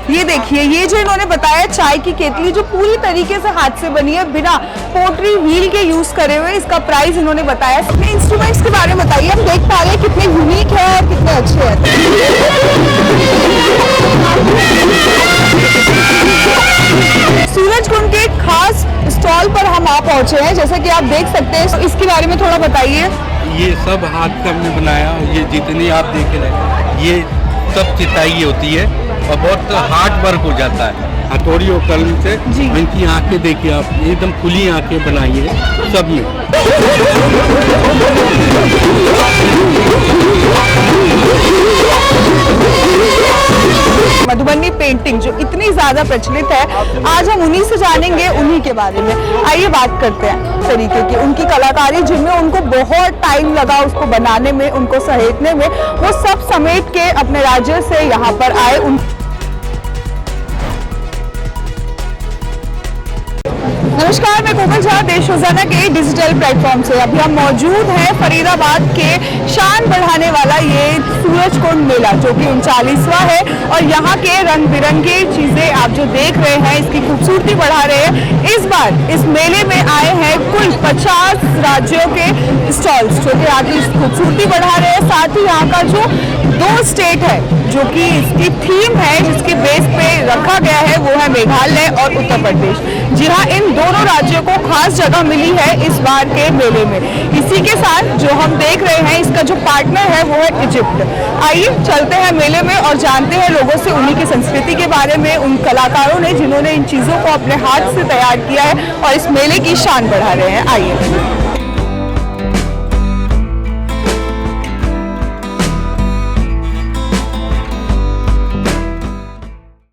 ये देखिए, ये जो इन्होंने बताया चाय की केतली जो पूरी तरीके से हाथ से बनी है बिना पोटरी व्हील के यूज करे हुए, इसका प्राइस इन्होंने बताया। अपने इंस्ट्रूमेंट्स के बारे में बताइए, हम देख पा रहे हैं कितने यूनिक है और कितने अच्छे हैं। सूरजकुंड के खास स्टॉल पर हम आ पहुंचे हैं, जैसे कि आप देख सकते हैं। इसके बारे में थोड़ा बताइए। ये सब हाथ का हमने बनाया, ये जितनी आप देख रहे हैं ये सब चिताई होती है और बहुत हार्ड वर्क हो जाता है हथौड़ी और कलम से। इनकी आंखें देखिए आप, एकदम खुली आंखें बनाई है सब में। मधुबनी पेंटिंग जो इतनी ज्यादा प्रचलित है, आज हम उन्हीं से जानेंगे, उन्हीं के बारे में। आइए बात करते हैं तरीके की, उनकी कलाकारी जिनमें उनको बहुत टाइम लगा उसको बनाने में, उनको सहेजने में, वो सब समेट के अपने राज्य से यहाँ पर आए। नमस्कार, मैं कोमल झा, देश रोजाना के डिजिटल प्लेटफॉर्म से। अभी हम मौजूद हैं फरीदाबाद के शान बढ़ाने वाला ये सूरजकुंड मेला, जो कि 39वां है। और यहाँ के रंग बिरंगे चीजें आप जो देख रहे हैं, इसकी खूबसूरती बढ़ा रहे हैं। इस बार इस मेले में आए हैं कुल 50 राज्यों के स्टॉल्स, जो कि आगे इस खूबसूरती बढ़ा रहे हैं। साथ ही यहाँ का जो 2 स्टेट है, जो कि इसकी थीम है, जिसके बेस पे रखा गया है, वो है मेघालय और उत्तर प्रदेश। जी हाँ, इन दोनों राज्यों को खास जगह मिली है इस बार के मेले में। इसी के साथ जो हम देख रहे हैं, इसका जो पार्टनर है वो है इजिप्ट। आइए चलते हैं मेले में और जानते हैं लोगों से उन्हीं की संस्कृति के बारे में, उन कलाकारों ने जिन्होंने इन चीजों को अपने हाथ से तैयार किया है और इस मेले की शान बढ़ा रहे हैं। आइए।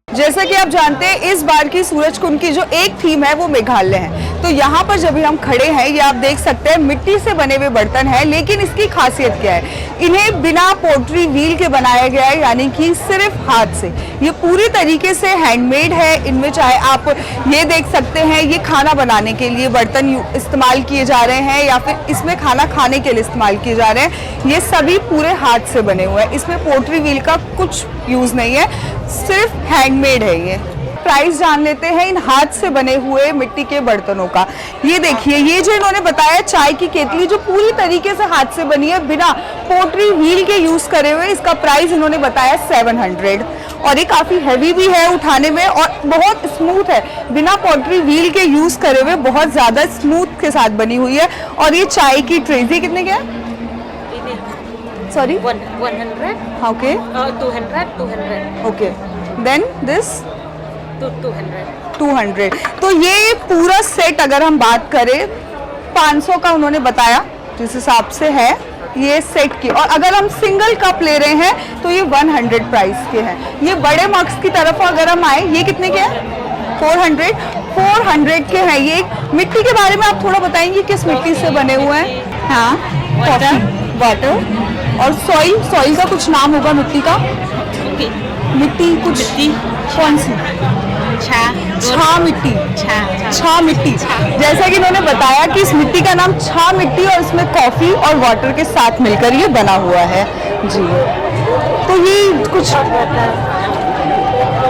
जैसा कि आप जानते हैं, इस बार की सूरजकुंड की जो एक थीम है वो मेघालय है। तो यहाँ पर जब हम खड़े हैं, ये आप देख सकते हैं मिट्टी से बने हुए बर्तन हैं, लेकिन इसकी खासियत क्या है? इन्हें बिना पोटरी व्हील के बनाया गया है, यानी कि सिर्फ हाथ से। ये पूरी तरीके से हैंडमेड है। इनमें चाहे आप ये देख सकते हैं, ये खाना बनाने के लिए बर्तन इस्तेमाल किए जा रहे हैं या फिर इसमें खाना खाने के लिए इस्तेमाल किए जा रहे हैं। ये सभी पूरे हाथ से बने हुए हैं, इसमें पोटरी व्हील का कुछ यूज नहीं है, सिर्फ हैंडमेड है ये। प्राइस जान लेते हैं इन हाथ से बने हुए मिट्टी के बर्तनों का। ये देखिए, ये जो इन्होंने बताया चाय की केतली जो पूरी तरीके से हाथ से बनी है बिना पोटरी व्हील के यूज करे हुए, इसका प्राइस इन्होंने बताया 700। और ये काफी हैवी भी है उठाने में और बहुत स्मूथ है, बिना पोटरी व्हील के यूज करे हुए बहुत ज्यादा स्मूथ के साथ बनी हुई है। और ये चाय की ट्रेज कितने के है? Sorry? 100. Okay. 200. Okay. Then this? 200. 200. तो ये पूरा सेट अगर हम बात करें 500 का उन्होंने बताया, जिस हिसाब से है ये सेट की। और अगर हम सिंगल कप ले रहे हैं तो ये 100 प्राइस के हैं। ये बड़े मग्स की तरफ अगर हम आए, ये कितने के हैं? 400 के हैं। ये मिट्टी के बारे में आप थोड़ा बताएंगे, किस मिट्टी से बने हुए हैं? हाँ, वाटर और सॉइल का कुछ नाम होगा मिट्टी का? मिट्टी कुछ कौन सी? छा मिट्टी। छा मिट्टी। जैसा कि इन्होंने बताया कि इस मिट्टी का नाम छा मिट्टी, और इसमें कॉफी और वाटर के साथ मिलकर ये बना हुआ है जी। तो ये कुछ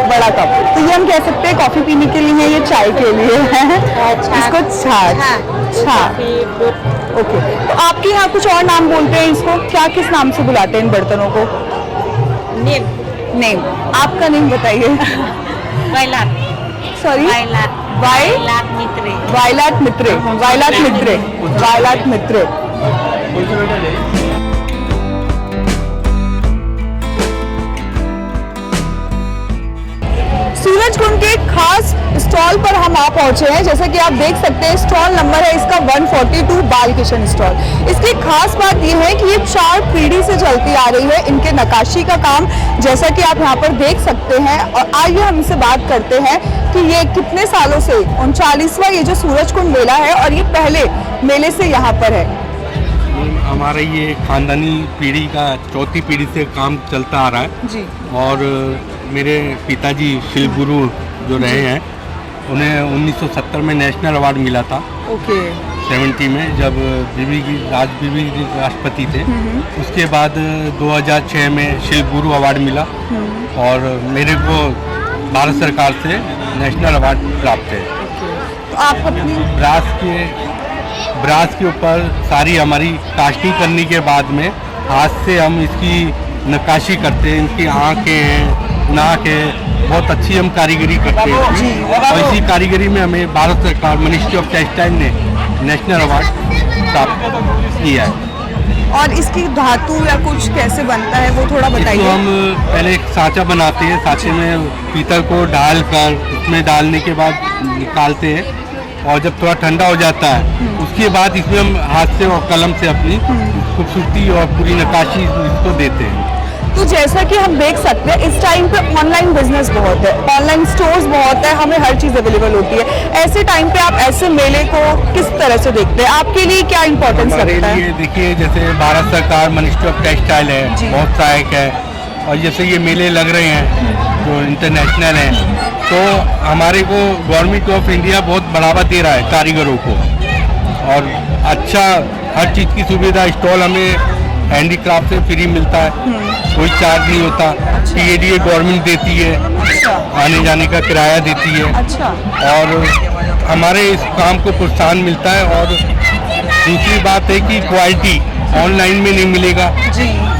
बड़ा कप, तो ये हम कह सकते हैं कॉफी पीने के लिए है, ये चाय के लिए है। इसको छा। ओके, तो आपके यहाँ कुछ और नाम बोलते हैं इसको, क्या किस नाम से बुलाते हैं इन बर्तनों को? नेम। आपका नेम बताइए। सॉरी, वायलाट मित्रे। सूरजकुंड के खास स्टॉल पर हम आ पहुंचे हैं। जैसा कि आप देख सकते हैं, स्टॉल नंबर है इसका 142, बाल किशन स्टॉल। इसकी खास बात यह है कि ये 4 पीढ़ी से चलती आ रही है, इनके नक्काशी का काम, जैसा कि आप यहाँ पर देख सकते हैं। और आइए हम इनसे बात करते हैं कि ये कितने सालों से 39वां ये जो सूरजकुंड मेला है, और ये पहले मेले से यहाँ पर है। हमारा ये खानदानी पीढ़ी का 4थी पीढ़ी से काम चलता आ रहा है जी। और मेरे पिताजी शिल्प गुरु जो रहे हैं, उन्हें 1970 में नेशनल अवार्ड मिला था। ओके। 70 में जब बीबी जी राष्ट्रपति थे। उसके बाद 2006 में शिल्प गुरु अवार्ड मिला और मेरे को भारत सरकार से नेशनल अवार्ड प्राप्त है। तो आप अपनी ब्रास के ऊपर सारी हमारी कास्टिंग करने के बाद में हाथ से हम इसकी नक्काशी करते हैं। इनकी आँखें हैं, नाक है, बहुत अच्छी हम कारीगरी करते हैं और इसी कारीगरी में हमें भारत सरकार मिनिस्ट्री ऑफ टेक्सटाइल ने नेशनल अवार्ड प्राप्त किया है। और इसकी धातु या कुछ कैसे बनता है वो थोड़ा इसको बताइए। हम पहले एक सांचा बनाते हैं, सांचे में पीतल को डाल कर उसमें डालने के बाद निकालते हैं और जब थोड़ा ठंडा हो जाता है उसके बाद इसमें हम हाथ से और कलम से अपनी खूबसूरती और पूरी नक्काशी इसको देते हैं। तो जैसा कि हम देख सकते हैं इस टाइम पे ऑनलाइन बिजनेस बहुत है, ऑनलाइन स्टोर्स बहुत है, हमें हर चीज़ अवेलेबल होती है। ऐसे टाइम पे आप ऐसे मेले को किस तरह से देखते हैं? आपके लिए क्या इम्पोर्टेंस हमारे रखता है? लिए देखिए, जैसे भारत सरकार मिनिस्ट्री ऑफ टेक्सटाइल है, बहुत सहायक है और जैसे ये मेले लग रहे हैं जो इंटरनेशनल हैं, तो हमारे को गवर्नमेंट ऑफ इंडिया बहुत बढ़ावा दे रहा है कारीगरों को और अच्छा हर चीज़ की सुविधा, स्टॉल हमें हैंडीक्राफ्ट से फ्री मिलता है, कोई चार्ज नहीं होता। PADA गवर्नमेंट देती है, आने जाने का किराया देती है अच्छा। और हमारे इस काम को प्रोत्साहन मिलता है। और दूसरी बात है कि क्वालिटी ऑनलाइन में नहीं मिलेगा,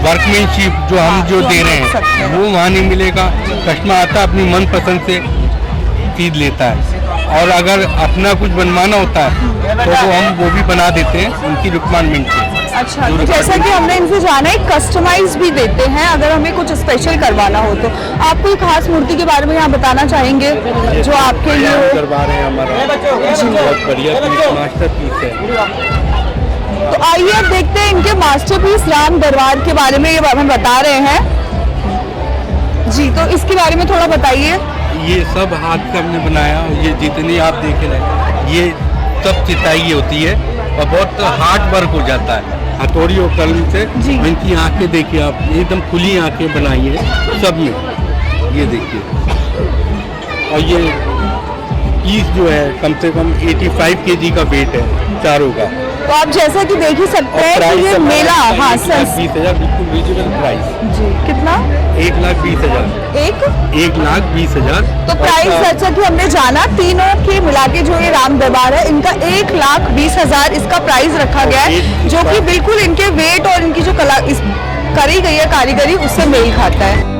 वर्कमैनशिप जो हम जो दे रहे हैं वो वहाँ नहीं मिलेगा। कस्टमर आता है अपनी मनपसंद से चीज़ लेता है और अगर अपना कुछ बनवाना होता है तो वो भी बना देते हैं उनकी रिक्वायरमेंट पे। अच्छा, तो जैसा कि हमने इनसे जाना है कस्टमाइज भी देते हैं अगर हमें कुछ स्पेशल करवाना हो तो। आप कोई खास मूर्ति के बारे में यहाँ बताना चाहेंगे जो आपके लिए हो? करवा रहे हैं हमारा बहुत बढ़िया पीस, मास्टरपीस है। तो आइए अब देखते हैं इनके मास्टरपीस राम दरबार के बारे में, ये हमें बता रहे हैं जी। तो इसके बारे में थोड़ा बताइए। ये सब हाथ से हमने बनाया और ये जितनी आप देख रहे हैं ये सब चिताई होती है और बहुत हार्ड वर्क हो जाता है हथौड़ी और कलम से। इनकी आंखें देखिए आप, एकदम खुली आंखें बनाई है सब में, ये देखिए। और ये पीस जो है कम से कम 85 kg का वेट है चारों का। तो आप जैसा कि देख ही सकते हैं कि ये मेला, हाँ सर, 1,20,000 बिल्कुल रीजनेबल प्राइस जी। कितना? 1,20,000। 1,20,000। तो प्राइस जैसा कि हमने जाना तीनों के मिला के जो ये राम दरबार है इनका 1,20,000 इसका प्राइस रखा गया है, जो कि बिल्कुल इनके वेट और इनकी जो कला करी गई है कारीगरी उससे मेल खाता है।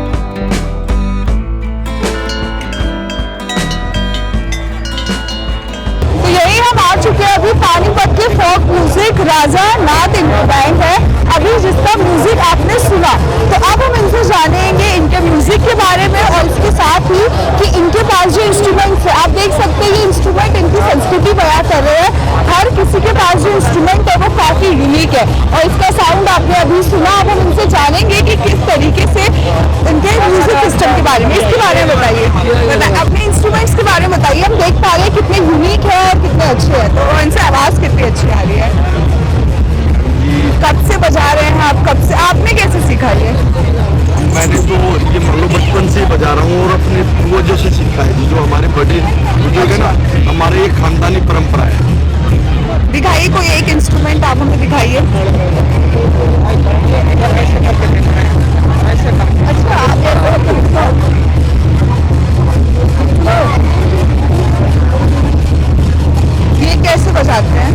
तो यही हम आ चुके हैं अभी पानीपत के फोक म्यूजिक राजा नाथ बैंड है अभी जिसका म्यूजिक आपने सुना। तो अब हम इनसे जानेंगे इनके म्यूजिक के बारे में और इसके साथ ही कि इनके पास जो इंस्ट्रूमेंट्स है, आप देख सकते हैं ये इंस्ट्रूमेंट इनकी संस्कृति बयां कर रहे हैं। हर किसी के पास जो इंस्ट्रूमेंट है वो काफी यूनिक है और इसका साउंड आपने अभी सुना। अब हम इनसे जानेंगे कि किस तरीके से इनके म्यूजिक सिस्टम के बारे में, इसके बारे में बताइए, अपने इंस्ट्रूमेंट्स के बारे में बताइए। हम देख पा रहे हैं कितने यूनिक है और कितने अच्छे हैं, तो इनसे आवाज कितनी अच्छी आ रही है। कब से बजा रहे हैं आप? कब से, आपने कैसे सीखा ये? मैंने तो ये मान लो बचपन से बजा रहा हूँ और अपने पूर्वजों से सीखा है, जो हमारे बड़े बुजुर्ग है ना, हमारे एक खानदानी परंपरा है। दिखाइए कोई एक इंस्ट्रूमेंट आप हमें दिखाइए। ये कैसे बजाते हैं?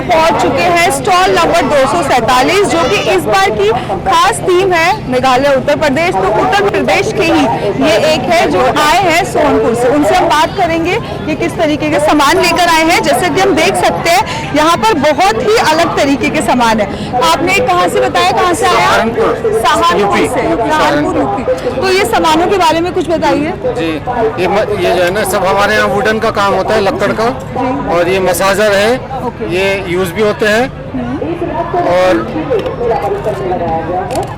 पहुंच चुके हैं स्टॉल नंबर 247, जो कि इस बार की खास थीम है मेघालय उत्तर प्रदेश। तो उत्तर प्रदेश के ही ये एक है जो आए हैं सोनपुर से, उनसे हम बात करेंगे कि किस तरीके के सामान लेकर आए हैं। जैसे कि हम देख सकते हैं यहाँ पर बहुत ही अलग तरीके के सामान है। आपने कहाँ से बताया, कहाँ से आया? सहारनपुर से, सहारनपुर यूपी। तो ये सामानों के बारे में कुछ बताइए जी। ये जो है ना सब हमारे यहाँ वुडन का काम होता है, लकड़ का, और ये मसाजर है, ये यूज भी होते हैं। और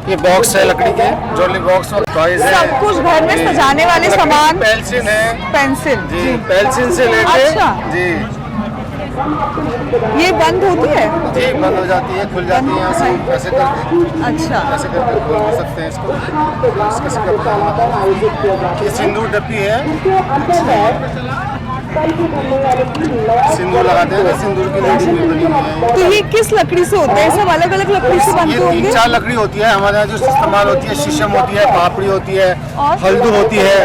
ये बॉक्स है लकड़ी के, ज्वेलरी बॉक्स और टॉयज है। सब कुछ घर में सजाने वाले सामान। पेंसिल है, पेंसिल जी, पेंसिल से लेके अच्छा। जी ये बंद होती है? जी, बंद हो जाती है, खुल जाती है यहाँ से, ऐसे करके, अच्छा, ऐसे करके खोल भी सकते हैं इसको। कैसे करते हैं? ये सिंदूर डब्बी है, सिंदूर लगाते हैं, सिंदूर की लड़ी भी बनी हुई है। तो ये किस लकड़ी से होते हैं? सब अलग अलग लकड़ी से बनते ये होंगे? 3-4 लकड़ी होती है हमारे यहाँ जो इस्तेमाल होती है। शीशम होती है, पापड़ी होती है, और? हल्दू होती है,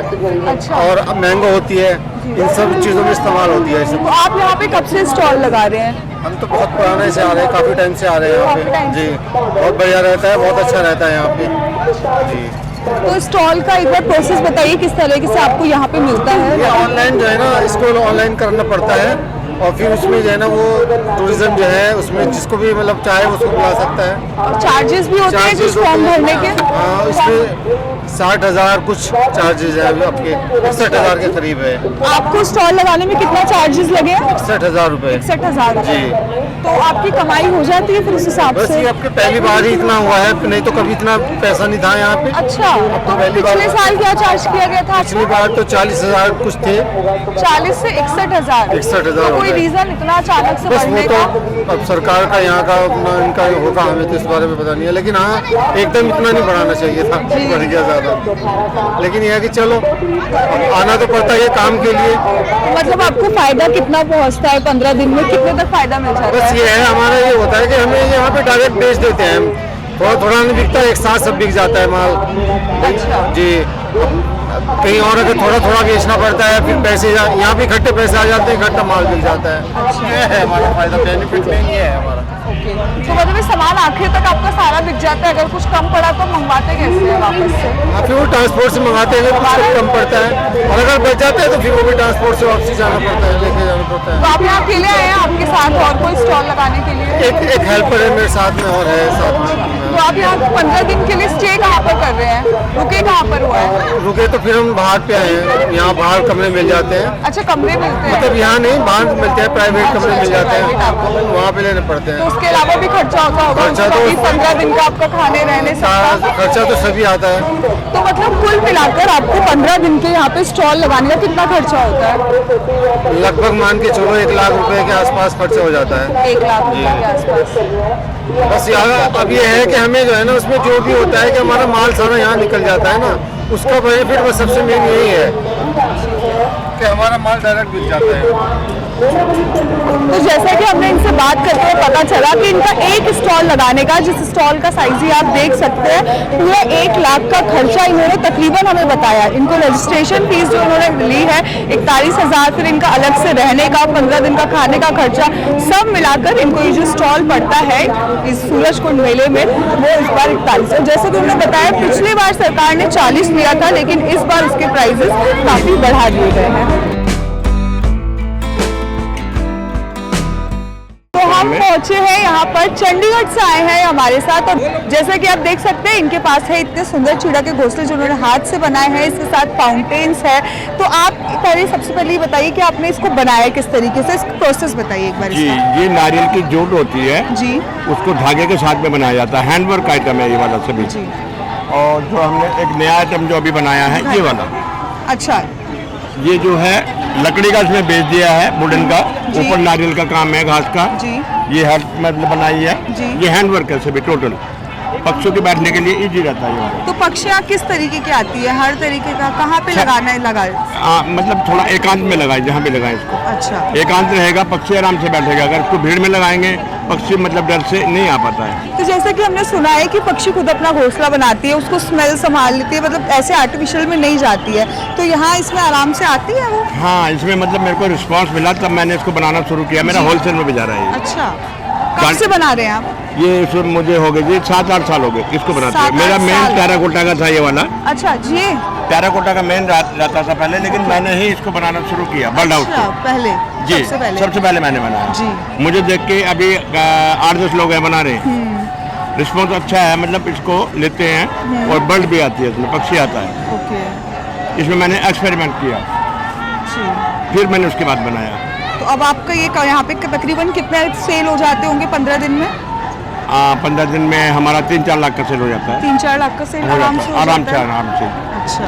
अच्छा। और मैंगो होती है। इन सब चीज़ों में इस्तेमाल होती है। तो आप यहाँ पे कब से स्टॉल लगा रहे हैं? हम तो बहुत पुराने से आ रहे हैं, काफ़ी टाइम से आ रहे हैं यहाँ काफी टाइम पे। से। जी, बहुत बढ़िया रहता है, बहुत अच्छा रहता है यहाँ पे। जी, तो स्टॉल का एक बार प्रोसेस बताइए, किस तरीके से आपको यहाँ पे मिलता है? ये ऑनलाइन जो है ना, इसको ऑनलाइन करना पड़ता है, और फिर उसमें जो है ना वो टूरिज्म जो है उसमें जिसको भी मतलब चाहे उसको बुला सकता है। और चार्जेस भी होते हैं चार्जेस कुछ फॉर्म भरने के? हाँ, इसमें 60,000 कुछ चार्जेस है, अभी आपके 61,000 के करीब है। आपको स्टॉल लगाने में कितना चार्जेस लगे? 61,000 रुपये। 61,000 जी। तो आपकी कमाई हो जाती है फिर उस हिसाब बस से? ये आपके पहली बार ही इतना हुआ है, नहीं तो कभी इतना पैसा नहीं था यहाँ पे। अच्छा, तो पहली बार- पिछले साल क्या चार्ज किया गया था? पिछली बार तो 40,000 कुछ थे। 40 से 61,000। 61,000 तो कोई हो गए। रीजन इतना अचानक से बस वो बढ़ने तो का? अब सरकार का यहाँ का अपना इनका होगा, हमें तो इस बारे में पता नहीं है। लेकिन हाँ, एकदम इतना नहीं बढ़ाना चाहिए था, बढ़ गया ज़्यादा। लेकिन यह है कि चलो, अब आना तो पड़ता है काम के लिए। मतलब आपको फायदा कितना पहुंचता है 15 दिन में? कितने तक फायदा मिल जाता बस है? ये है, हमारा ये होता है कि हमें यहाँ पे डायरेक्ट बेच देते हैं हम। थोड़ा थोड़ा नहीं बिकता, एक साथ सब बिक जाता है माल। अच्छा। जी, कहीं और अगर थोड़ा थोड़ा बेचना पड़ता है, फिर पैसे यहाँ भी इकट्ठे पैसे आ जाते हैं, इकट्ठा माल मिल जाता है। ये है हमारा फायदा, बेनिफिट नहीं है हमारा। तो मतलब ये सामान आखिर तक आपका सारा बिक जाता है? अगर कुछ कम पड़ा तो मंगवाते कैसे हैं वापस से? हाँ, फिर वो ट्रांसपोर्ट से मंगाते हैं, कुछ कम पड़ता है, और अगर बच जाता है तो फिर वो भी ट्रांसपोर्ट से वापसी जाना पड़ता है, लेके जाना पड़ता तो आप यहाँ अकेले आए हैं, आपके साथ और कोई स्टॉल लगाने के लिए? है। एक हेल्पर है मेरे साथ में, और है साथ में। तो आप यहाँ 15 दिन के लिए स्टे कहाँ पर कर रहे हैं? रुके कहाँ पर हुआ है? रुके तो फिर हम बाहर पे आए हैं, यहाँ बाहर कमरे मिल जाते हैं। अच्छा, कमरे मिलते हैं? मतलब यहाँ नहीं, बाहर मिलते हैं, प्राइवेट कमरे मिल जाते हैं, वहाँ पे लेने पड़ते तो हैं। उसके अलावा भी खर्चा होता होगा? खर्चा तो- 15 दिन का आपका खाने रहने सबका? खर्चा तो सभी आता है। तो मतलब कुल मिलाकर आपको 15 दिन के यहाँ पे स्टॉल लगाने का कितना खर्चा होता है? लगभग मान के चलो 1 लाख रुपए के आसपास खर्चा हो जाता है। 1 लाख रुपए के आसपास। बस यहाँ अब ये है कि हमें जो है ना उसमें जो भी होता है कि हमारा माल सारा यहाँ निकल जाता है ना, उसका बेनिफिट बस सबसे मेन यही है कि हमारा माल डायरेक्ट बिक जाता है। तो जैसा कि हमने इनसे बात करते हुए पता चला कि इनका एक स्टॉल लगाने का, जिस स्टॉल का साइज ही आप देख सकते हैं, पूरा 1 लाख का खर्चा इन्होंने तकरीबन हमें बताया। इनको रजिस्ट्रेशन फीस जो उन्होंने ली है 41,000, फिर इनका अलग से रहने का, 15 दिन का खाने का खर्चा, सब मिलाकर इनको ये जो स्टॉल पड़ता है इस सूरजकुंड मेले में वो इस बार 41 है। जैसे कि उन्होंने बताया पिछली बार सरकार ने 40 लिया था, लेकिन इस बार उसके प्राइजेस काफी बढ़ा दिए गए हैं। हम पहुंचे हैं यहाँ पर, चंडीगढ़ से आए हैं हमारे साथ, और जैसा कि आप देख सकते हैं इनके पास है इतने सुंदर चिड़ा के घोंसले जो उन्होंने हाथ से बनाए हैं, इसके साथ फाउंटेन्स है। तो आप पहले सबसे पहले बताइए कि आपने इसको बनाया किस तरीके से, इसका प्रोसेस बताइए एक बार जी, इसका। ये नारियल की जोड़ होती है जी उसको धागे के साथ में बनाया जाता है। हैंडवर्क आइटम है ये वाला सभी। जी। और जो हमने एक नया आइटम जो अभी बनाया है ये वाला, अच्छा, ये जो है लकड़ी का इसमें बेच दिया है, वुडन का, जी। ऊपर नारियल का काम है, घास का। जी ये हर मतलब बनाई है। जी। ये हैंडवर्क है सभी टोटल, पक्षियों के बैठने के लिए इजी रहता है ये वाला। तो पक्षियाँ किस तरीके की आती है? हर तरीके का? कहाँ पे लगाना है? मतलब थोड़ा एकांत में लगाए, जहाँ भी लगाए इसको अच्छा, एकांत रहेगा, पक्षी आराम से बैठेगा। अगर इसको भीड़ में लगाएंगे पक्षी मतलब डर से नहीं आ पाता है। तो जैसा कि हमने सुना है कि पक्षी खुद अपना घोंसला बनाती है, उसको स्मेल संभाल लेती है, मतलब ऐसे आर्टिफिशियल में नहीं जाती है, तो यहाँ इसमें आराम से आती है वो? हाँ, इसमें मतलब मेरे को रिस्पांस मिला तब मैंने इसको बनाना शुरू किया। मेरा होलसेल में भी जा रहा है ये। अच्छा, कब से बना रहे हैं आप? ये इसमें मुझे हो गए जी 7-8 साल हो गए इसको बनाते हैं। 7-8 मेरा मेन साल। टेराकोटा का था ये वाला। अच्छा जी, टेराकोटा का मेन रहता था पहले, लेकिन मैंने ही इसको बनाना शुरू किया बर्ड हाउस अच्छा, को। पहले जी सबसे पहले मैंने बनाया जी। मुझे देख के अभी 8-10 लोग हैं बना रहे हैं। रिस्पॉन्स अच्छा है, मतलब इसको लेते हैं और बर्ड भी आती है, इसमें पक्षी आता है। ओके इसमें मैंने एक्सपेरिमेंट किया, जी। फिर मैंने उसके बाद बनाया। तो अब आपका ये यहाँ पे तकरीबन कितने सेल हो जाते होंगे 15 दिन में? 15 दिन में हमारा 3-4 लाख का सेल हो जाता है। 3-4 लाख का सेल हो आराम जाता से है, हो आराम जाता से है? आराम से। अच्छा।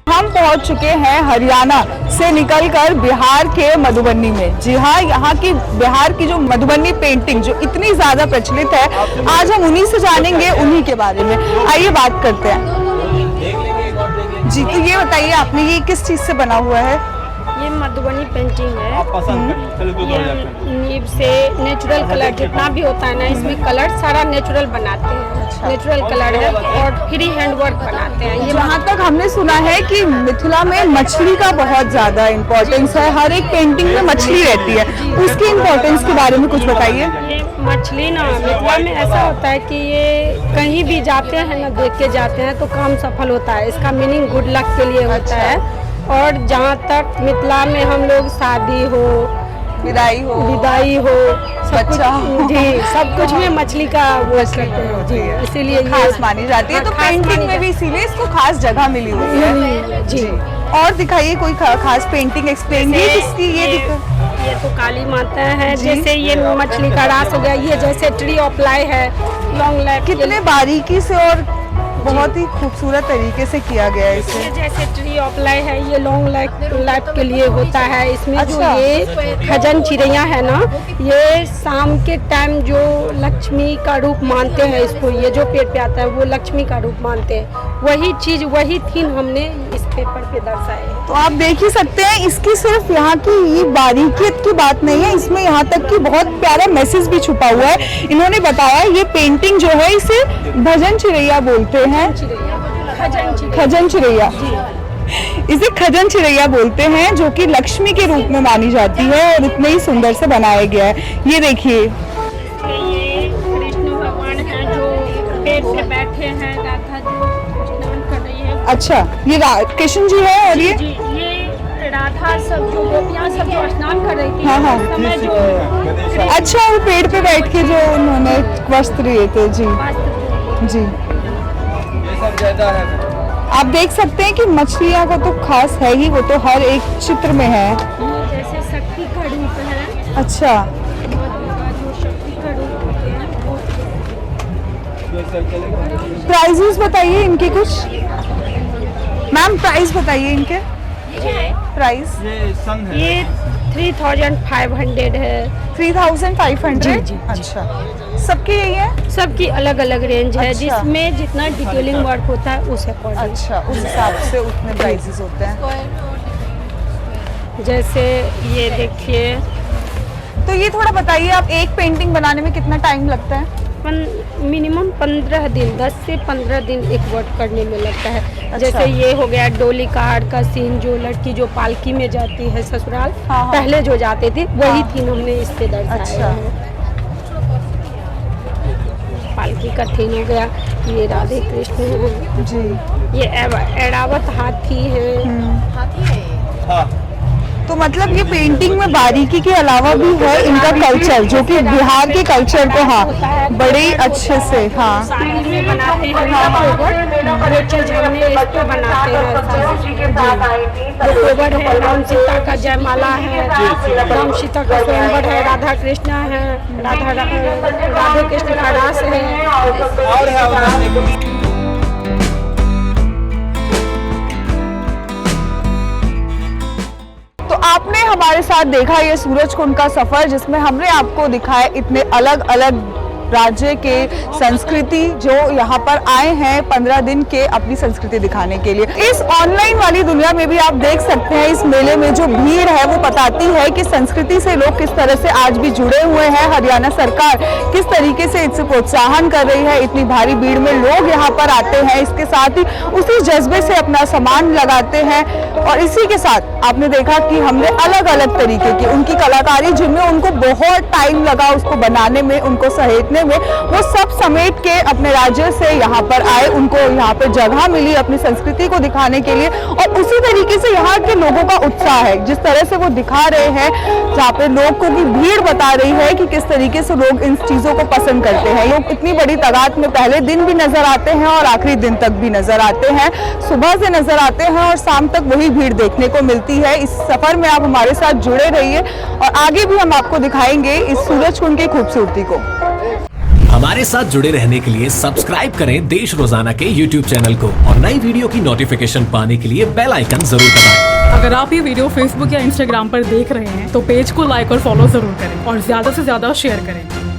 हम पहुंच चुके हैं हरियाणा से निकलकर बिहार के मधुबनी में। जी हाँ, यहाँ की बिहार की जो मधुबनी पेंटिंग जो इतनी ज्यादा प्रचलित है, आज हम उन्हीं से जानेंगे, उन्हीं के बारे में। आइए बात करते हैं। जी, तो ये बताइए आपने ये किस चीज से बना हुआ है? ये मधुबनी पेंटिंग है। ये नीब से नेचुरल कलर जितना भी होता है ना, इसमें कलर सारा नेचुरल बनाते हैं। नेचुरल कलर है और फ्री हैंड वर्क बनाते हैं। ये जहाँ तक हमने सुना है कि मिथिला में मछली का बहुत ज्यादा इम्पोर्टेंस है, हर एक पेंटिंग में मछली रहती है, उसकी इम्पोर्टेंस के बारे में कुछ बताइए। ये मछली ना मिथिला में ऐसा होता है कि ये कहीं भी जाते हैं ना, देख के जाते हैं तो काम सफल होता है। इसका मीनिंग गुड लक के लिए होता है। और जहाँ तक मिथिला में हम लोग शादी हो, विदाई हो, सब बच्चा हो। कुछ जी, सब कुछ में मछली का वो करते हैं जी, इसीलिए ये खास मानी जाती है। तो खास पेंटिंग मानी में भी इसीलिए इसको खास जगह मिली हुई है। जी। और दिखाइए कोई खास पेंटिंग एक्सप्लेन जैसे किसकी ये दिखा। ये तो काली माता है। जैसे ये मछली का रास हो गया। ये जैसे ट्री ऑफ लाइफ है, लॉन्ग लाइफ। कितने बारीकी से और बहुत ही खूबसूरत तरीके से किया गया है इसे। ये जैसे ट्री ऑफ लाइफ है, ये लॉन्ग लाइफ के लिए होता है। इसमें अच्छा। जो ये खजन चिड़ैया है ना, ये शाम के टाइम जो लक्ष्मी का रूप मानते हैं इसको, ये जो पेड़ पे आता है वो लक्ष्मी का रूप मानते हैं। वही चीज, वही थीम हमने इस पेपर पे दर्शाए है। तो आप देख ही सकते हैं, इसकी सिर्फ यहाँ की ये बारीकियत की बात नहीं है, इसमें यहाँ तक कि बहुत प्यारा मैसेज भी छुपा हुआ है। इन्होंने बताया ये पेंटिंग जो है इसे भजन चिड़ैया बोलते हैं। खजन चिड़ैया, इसे खजन चिड़ैया बोलते हैं, जो कि लक्ष्मी के रूप में मानी जाती है और इतने ही सुंदर से बनाया गया है। ये देखिए, ये कृष्ण भगवान है जो पेड़ पे बैठे हैं, राधा जी स्नान कर रही है। अच्छा, ये कृष्ण जी है और ये जी, ये राधा सब जो गोपियाँ सब जो स्नान कर रही थी, हाँ, हाँ। उस समय जो अच्छा, वो पेड़ पे बैठ के जो उन्होंने वस्त्र लिए थे। जी जी, आप देख सकते हैं कि मछलियाँ का तो खास है ही, वो तो हर एक चित्र में है। ये जैसे शक्ति का रूप है। अच्छा, जो शक्ति का रूप होते हैं वो। प्राइजेस बताइए इनके कुछ। मैम प्राइस बताइए इनके। प्राइस ये 3500 है। 3500। जी। अच्छा, सबके यही है? सबकी अलग अलग रेंज है। अच्छा। जिसमें जितना डिटेलिंग वर्क होता है उस अकॉर्डिंग। अच्छा, उस हिसाब से उतने प्राइसेस होते हैं। जैसे ये देखिए, तो ये थोड़ा बताइए, आप एक पेंटिंग बनाने में कितना टाइम लगता है? मिनिमम 15 दिन, 10 से 15 दिन एक वर्क करने में लगता है। अच्छा। जैसे ये हो गया डोली कार्ड का सीन, जो लड़की जो पालकी में जाती है ससुराल, हाँ, हाँ। पहले जो जाते थे वही हाँ। थीम हमने इस पे दर्शाया अच्छा। है। पालकी का थीम हो गया। ये राधे कृष्ण है। जी, ये एरावत हाथी है। तो मतलब ये पेंटिंग में बारीकी के अलावा भी है इनका कल्चर, जो कि बिहार के कल्चर को बड़े ही अच्छे से साड़ी में बनाते हैं वो चीज हमने इस पे बनाते हैं। गोबर है, राम सीता का जयमाला है, राम सीता का स्वयंवर है, राधा कृष्ण है, राधे कृष्ण का रास है। तो आपने हमारे साथ देखा ये सूरज कुंड का सफर, जिसमें हमने आपको दिखाया इतने अलग अलग राज्य के संस्कृति जो यहाँ पर आए हैं 15 दिन के अपनी संस्कृति दिखाने के लिए। इस ऑनलाइन वाली दुनिया में भी आप देख सकते हैं इस मेले में जो भीड़ है वो बताती है कि संस्कृति से लोग किस तरह से आज भी जुड़े हुए हैं। हरियाणा सरकार किस तरीके से इससे प्रोत्साहन कर रही है। इतनी भारी भीड़ में लोग यहाँ पर आते हैं, इसके साथ ही उसी जज्बे से अपना सामान लगाते हैं। और इसी के साथ आपने देखा कि हमने अलग अलग तरीके की उनकी कलाकारी जिनमें उनको बहुत टाइम लगा उसको बनाने में, उनको सहेजने में, वो सब समेट के अपने राज्य से यहाँ पर आए, उनको यहाँ पर जगह मिली अपनी संस्कृति को दिखाने के लिए। और उसी तरीके से यहाँ के लोगों का उत्साह है, जिस तरह से वो दिखा रहे हैं, जहाँ पे लोगों की भीड़ बता रही है कि किस तरीके से लोग इन चीजों को पसंद करते हैं। लोग इतनी बड़ी तादाद में पहले दिन भी नजर आते हैं और आखिरी दिन तक भी नजर आते हैं, सुबह से नजर आते हैं और शाम तक वही भीड़ देखने को मिलती है। इस सफर में आप हमारे साथ जुड़े रहिए और आगे भी हम आपको दिखाएंगे इस सूरजकुंड की खूबसूरती को। हमारे साथ जुड़े रहने के लिए सब्सक्राइब करें देश रोजाना के YouTube चैनल को और नई वीडियो की नोटिफिकेशन पाने के लिए बेल आइकन जरूर दबाएं। अगर आप ये वीडियो Facebook या Instagram पर देख रहे हैं तो पेज को लाइक और फॉलो जरूर करें और ज्यादा से ज्यादा शेयर करें।